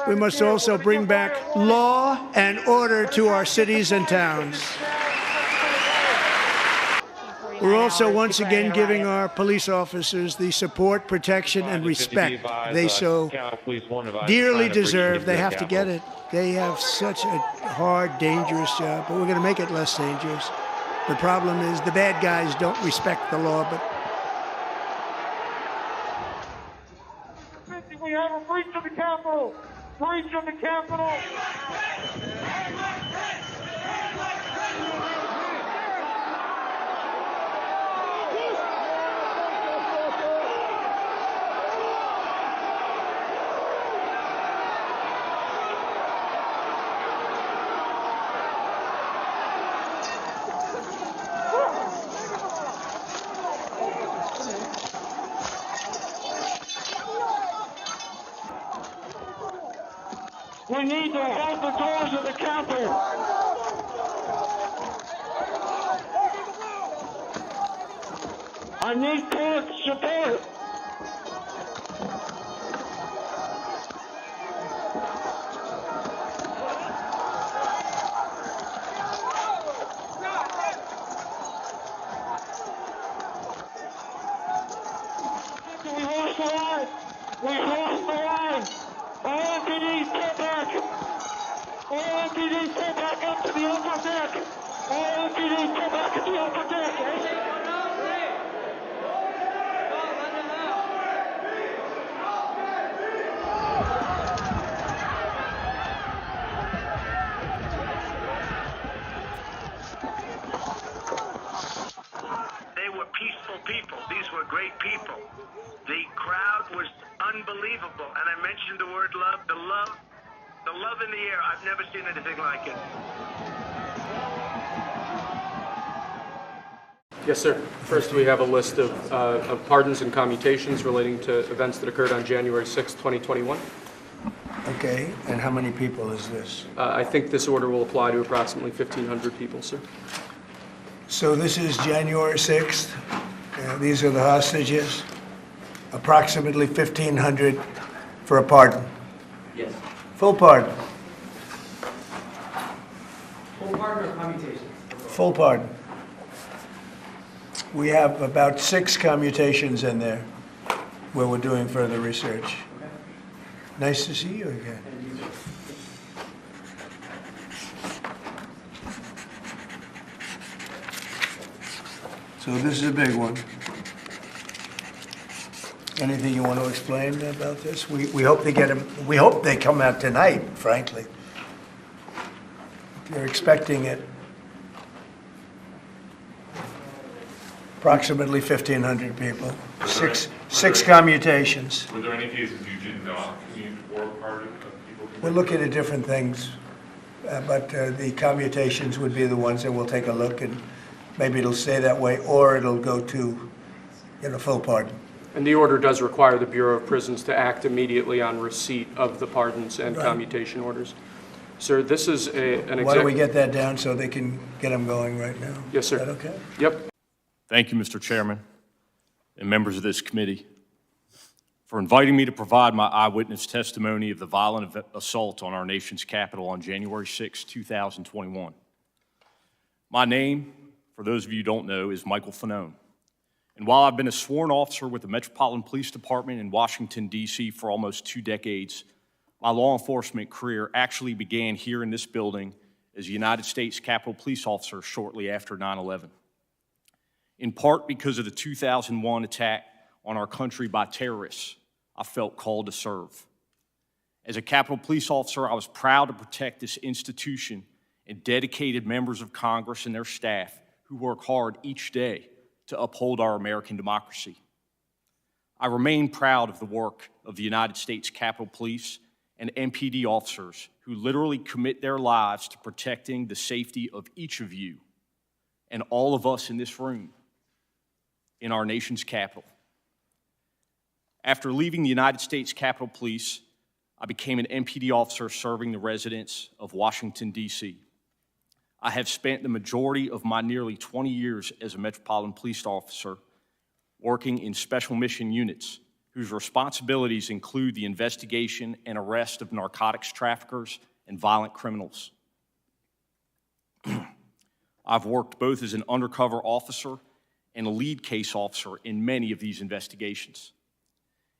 we must also bring back law and order to our cities and towns. We're also once again giving our police officers the support, protection, and respect they so dearly deserve. They have to get it. They have such a hard, dangerous job, but we're going to make it less dangerous. The problem is the bad guys don't respect the law, but we have a breach of the Capitol! Breach of the Capitol! We need to hold the doors of the Capitol. I need court support. We lost the line. We lost the line. All MPDs get back! All MPDs get back up to the upper deck! All MPDs get back to the upper deck! They were peaceful people. These were great people. The crowd was unbelievable, and I mentioned the word love, the love in the air. I've never seen anything like it. Yes, sir. First, we have a list of pardons and commutations relating to events that occurred on January 6, 2021. okay. And how many people is this? I think this order will apply to approximately 1,500 people, sir. So this is January 6th. These are the hostages. Approximately 1,500 for a pardon. Yes. Full pardon. Full pardon or commutation? Full pardon. We have about 6 commutations in there where we're doing further research. Okay. Nice to see you again. And you too. So this is a big one. Anything you want to explain about this? We hope they get them. We hope they come out tonight, frankly. They're expecting it. Approximately 1,500 people. Six commutations. Were there any cases you did not commute or pardon of people? We're looking at different things, but the commutations would be the ones that we'll take a look, and maybe it'll stay that way, or it'll go to, full pardon. And the order does require the Bureau of Prisons to act immediately on receipt of the pardons and commutation orders. Sir, this is an Why don't we get that down so they can get them going right now? Yes, sir. Is that okay? Yep. Thank you, Mr. Chairman, and members of this committee, for inviting me to provide my eyewitness testimony of the violent assault on our nation's capital on January 6, 2021. My name, for those of you who don't know, is Michael Fanone. And while I've been a sworn officer with the Metropolitan Police Department in Washington, D.C. for almost 2 decades, my law enforcement career actually began here in this building as a United States Capitol Police officer shortly after 9/11. In part because of the 2001 attack on our country by terrorists, I felt called to serve. As a Capitol Police officer, I was proud to protect this institution and dedicated members of Congress and their staff who work hard each day to uphold our American democracy. I remain proud of the work of the United States Capitol Police and MPD officers who literally commit their lives to protecting the safety of each of you and all of us in this room in our nation's capital. After leaving the United States Capitol Police, I became an MPD officer serving the residents of Washington, D.C. I have spent the majority of my nearly 20 years as a Metropolitan Police officer working in special mission units whose responsibilities include the investigation and arrest of narcotics traffickers and violent criminals. I've worked both as an undercover officer and a lead case officer in many of these investigations.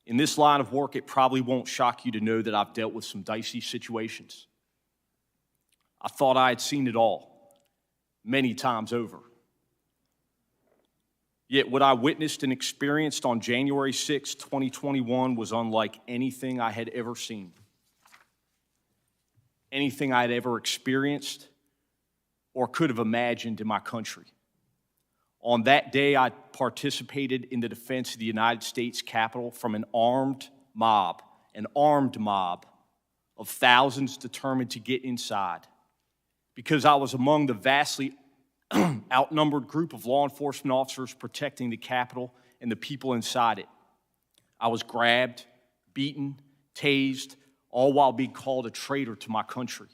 In this line of work, it probably won't shock you to know that I've dealt with some dicey situations. I thought I had seen it all, many times over. Yet what I witnessed and experienced on January 6, 2021 was unlike anything I had ever seen, anything I had ever experienced or could have imagined in my country. On that day, I participated in the defense of the United States Capitol from an armed mob of thousands determined to get inside, because I was among the vastly outnumbered group of law enforcement officers protecting the Capitol and the people inside it. I was grabbed, beaten, tased, all while being called a traitor to my country.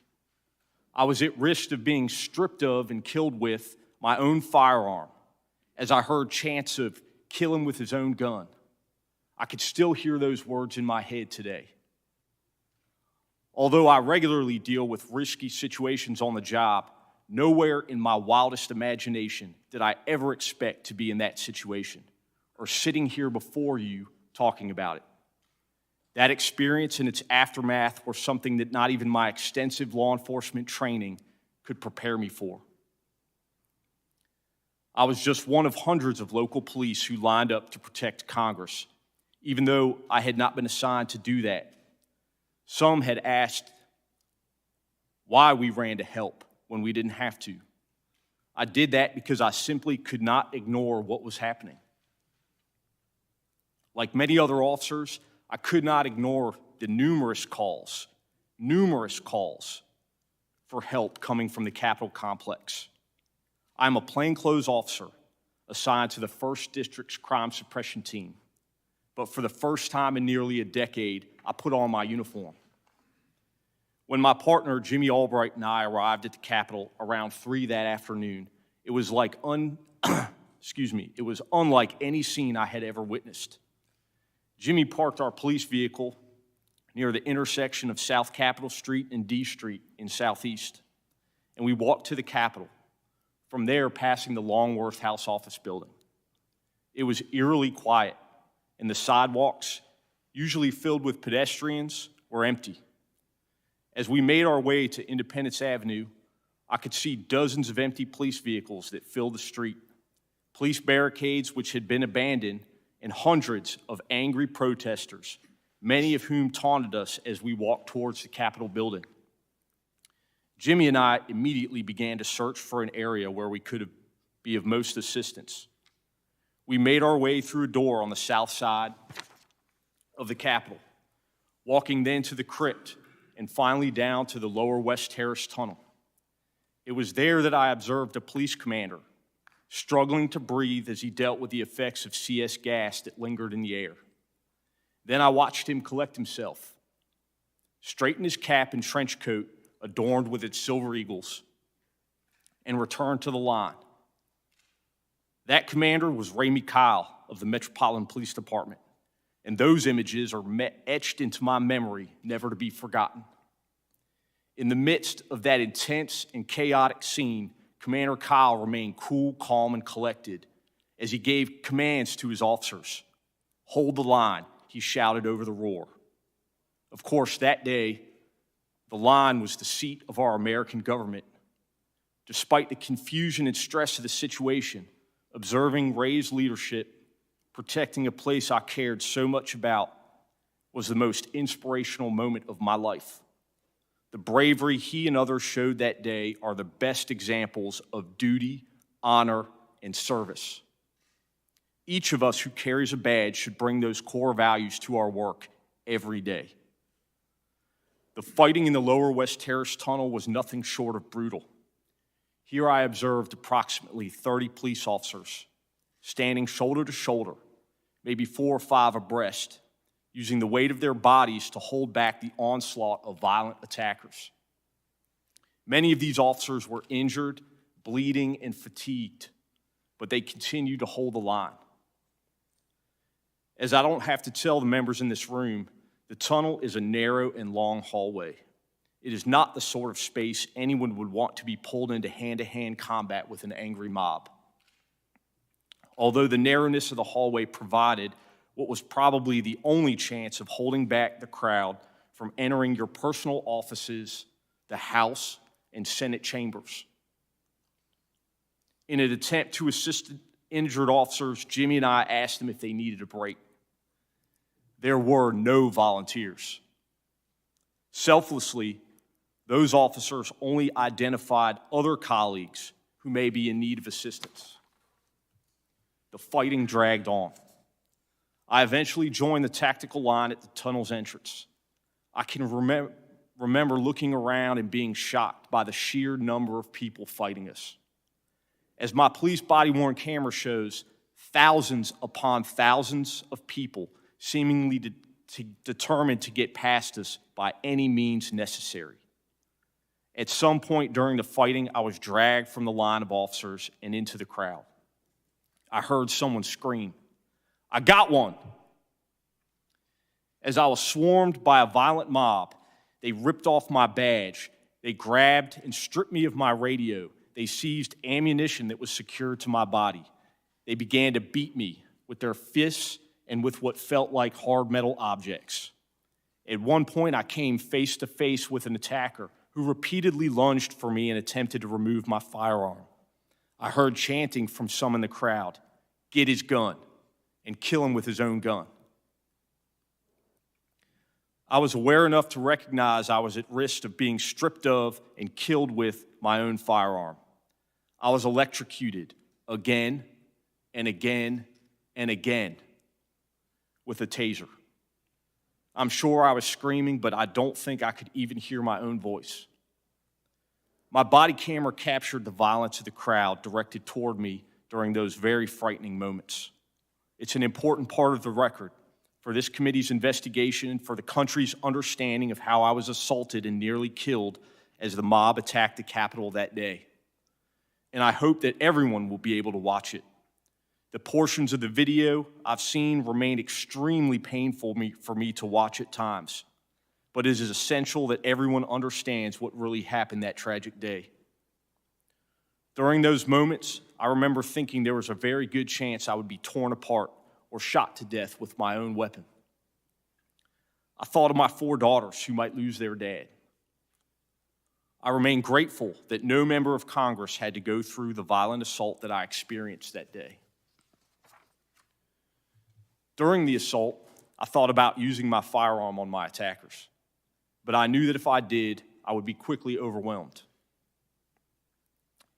I was at risk of being stripped of and killed with my own firearm, as I heard chants of "kill him with his own gun." I could still hear those words in my head today. Although I regularly deal with risky situations on the job, nowhere in my wildest imagination did I ever expect to be in that situation or sitting here before you talking about it. That experience and its aftermath were something that not even my extensive law enforcement training could prepare me for. I was just one of hundreds of local police who lined up to protect Congress, even though I had not been assigned to do that. Some had asked why we ran to help when we didn't have to. I did that because I simply could not ignore what was happening. Like many other officers, I could not ignore the numerous calls for help coming from the Capitol complex. I'm a plainclothes officer assigned to the 1st District's crime suppression team. But for the first time in nearly a decade, I put on my uniform. When my partner, Jimmy Albright, and I arrived at the Capitol around 3 that afternoon, it was unlike any scene I had ever witnessed. Jimmy parked our police vehicle near the intersection of South Capitol Street and D Street in Southeast, and we walked to the Capitol, from there passing the Longworth House Office building. It was eerily quiet, and the sidewalks, usually filled with pedestrians, were empty. As we made our way to Independence Avenue, I could see dozens of empty police vehicles that filled the street, police barricades which had been abandoned, and hundreds of angry protesters, many of whom taunted us as we walked towards the Capitol building. Jimmy and I immediately began to search for an area where we could be of most assistance. We made our way through a door on the south side of the Capitol, walking then to the crypt and finally down to the lower West Terrace tunnel. It was there that I observed a police commander struggling to breathe as he dealt with the effects of CS gas that lingered in the air. Then I watched him collect himself, straighten his cap and trench coat adorned with its silver eagles, and return to the line. That commander was Ramey Kyle of the Metropolitan Police Department, and those images are etched into my memory, never to be forgotten. In the midst of that intense and chaotic scene, Commander Kyle remained cool, calm, and collected as he gave commands to his officers. "Hold the line," he shouted over the roar. Of course, that day, the line was the seat of our American government. Despite the confusion and stress of the situation, observing Ray's leadership, protecting a place I cared so much about, was the most inspirational moment of my life. The bravery he and others showed that day are the best examples of duty, honor, and service. Each of us who carries a badge should bring those core values to our work every day. The fighting in the lower West Terrace tunnel was nothing short of brutal. Here I observed approximately 30 police officers standing shoulder to shoulder, maybe 4 or 5 abreast, using the weight of their bodies to hold back the onslaught of violent attackers. Many of these officers were injured, bleeding, and fatigued, but they continued to hold the line. As I don't have to tell the members in this room, the tunnel is a narrow and long hallway. It is not the sort of space anyone would want to be pulled into hand-to-hand combat with an angry mob. Although the narrowness of the hallway provided what was probably the only chance of holding back the crowd from entering your personal offices, the House, and Senate chambers. In an attempt to assist injured officers, Jimmy and I asked them if they needed a break. There were no volunteers. Selflessly, those officers only identified other colleagues who may be in need of assistance. The fighting dragged on. I eventually joined the tactical line at the tunnel's entrance. I can remember looking around and being shocked by the sheer number of people fighting us. As my police body-worn camera shows, thousands upon thousands of people seemingly determined to get past us by any means necessary. At some point during the fighting, I was dragged from the line of officers and into the crowd. I heard someone scream, "I got one!" As I was swarmed by a violent mob, they ripped off my badge. They grabbed and stripped me of my radio. They seized ammunition that was secured to my body. They began to beat me with their fists and with what felt like hard metal objects. At one point, I came face to face with an attacker who repeatedly lunged for me and attempted to remove my firearm. I heard chanting from some in the crowd, "Get his gun," and kill him with his own gun. I was aware enough to recognize I was at risk of being stripped of and killed with my own firearm. I was electrocuted again and again and again with a taser. I'm sure I was screaming, but I don't think I could even hear my own voice. My body camera captured the violence of the crowd directed toward me during those very frightening moments. It's an important part of the record for this committee's investigation and for the country's understanding of how I was assaulted and nearly killed as the mob attacked the Capitol that day. And I hope that everyone will be able to watch it. The portions of the video I've seen remain extremely painful for me to watch at times, but it is essential that everyone understands what really happened that tragic day. During those moments, I remember thinking there was a very good chance I would be torn apart or shot to death with my own weapon. I thought of my 4 daughters who might lose their dad. I remain grateful that no member of Congress had to go through the violent assault that I experienced that day. During the assault, I thought about using my firearm on my attackers, but I knew that if I did, I would be quickly overwhelmed.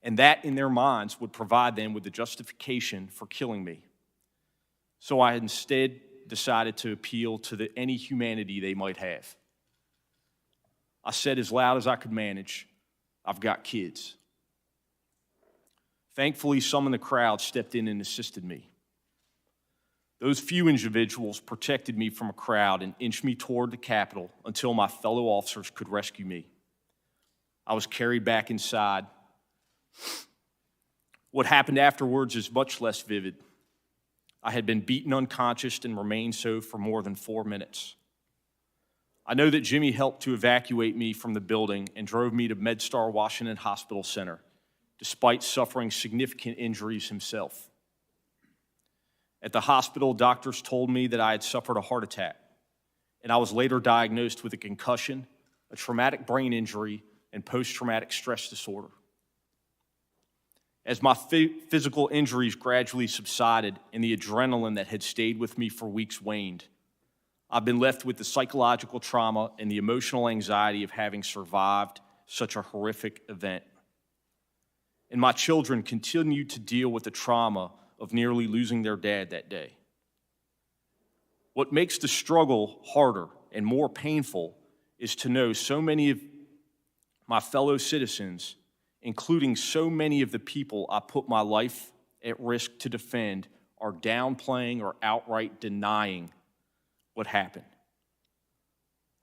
And that, in their minds, would provide them with the justification for killing me. So I instead decided to appeal to any humanity they might have. I said as loud as I could manage, "I've got kids." Thankfully, some in the crowd stepped in and assisted me. Those few individuals protected me from a crowd and inched me toward the Capitol until my fellow officers could rescue me. I was carried back inside. What happened afterwards is much less vivid. I had been beaten unconscious and remained so for more than 4 minutes. I know that Jimmy helped to evacuate me from the building and drove me to MedStar Washington Hospital Center, despite suffering significant injuries himself. At the hospital, doctors told me that I had suffered a heart attack, and I was later diagnosed with a concussion, a traumatic brain injury, and post-traumatic stress disorder. As my physical injuries gradually subsided and the adrenaline that had stayed with me for weeks waned, I've been left with the psychological trauma and the emotional anxiety of having survived such a horrific event. And my children continue to deal with the trauma of nearly losing their dad that day. What makes the struggle harder and more painful is to know so many of my fellow citizens, including so many of the people I put my life at risk to defend, are downplaying or outright denying what happened.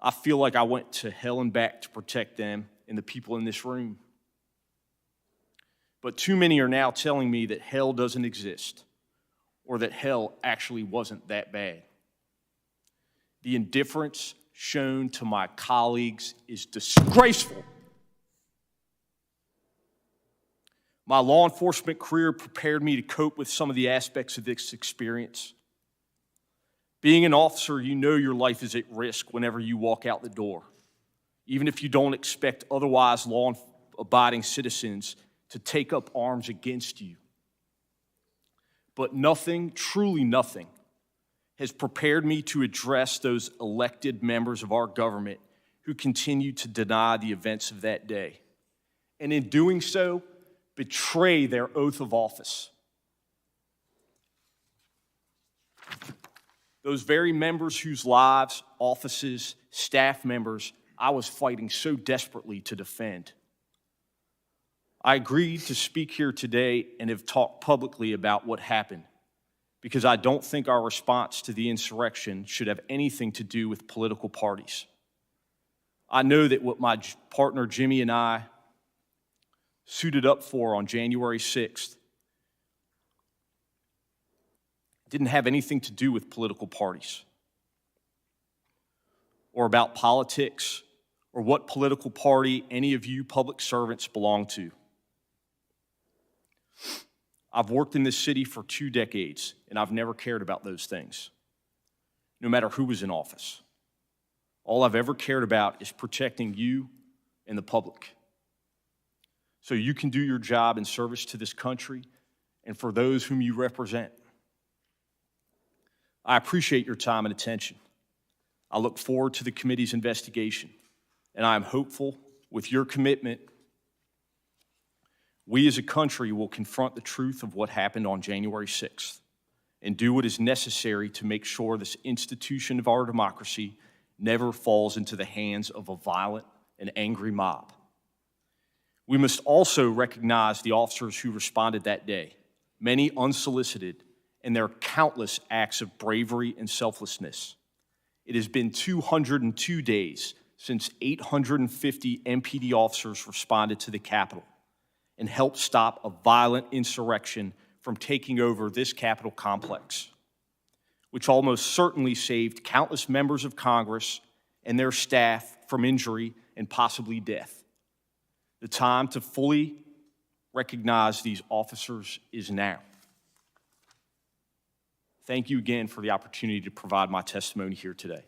I feel like I went to hell and back to protect them and the people in this room. But too many are now telling me that hell doesn't exist, or that hell actually wasn't that bad. The indifference shown to my colleagues is disgraceful. My law enforcement career prepared me to cope with some of the aspects of this experience. Being an officer, you know your life is at risk whenever you walk out the door, even if you don't expect otherwise law-abiding citizens to take up arms against you. But nothing, truly nothing, has prepared me to address those elected members of our government who continue to deny the events of that day, and in doing so, betray their oath of office. Those very members whose lives, offices, staff members I was fighting so desperately to defend. I agreed to speak here today and have talked publicly about what happened because I don't think our response to the insurrection should have anything to do with political parties. I know that what my partner Jimmy and I suited up for on January 6th didn't have anything to do with political parties or about politics or what political party any of you public servants belong to. I've worked in this city for 2 decades, and I've never cared about those things, no matter who was in office. All I've ever cared about is protecting you and the public, so you can do your job in service to this country and for those whom you represent. I appreciate your time and attention. I look forward to the committee's investigation, and I am hopeful with your commitment, we as a country will confront the truth of what happened on January 6th and do what is necessary to make sure this institution of our democracy never falls into the hands of a violent and angry mob. We must also recognize the officers who responded that day, many unsolicited, and their countless acts of bravery and selflessness. It has been 202 days since 850 MPD officers responded to the Capitol and helped stop a violent insurrection from taking over this Capitol complex, which almost certainly saved countless members of Congress and their staff from injury and possibly death. The time to fully recognize these officers is now. Thank you again for the opportunity to provide my testimony here today.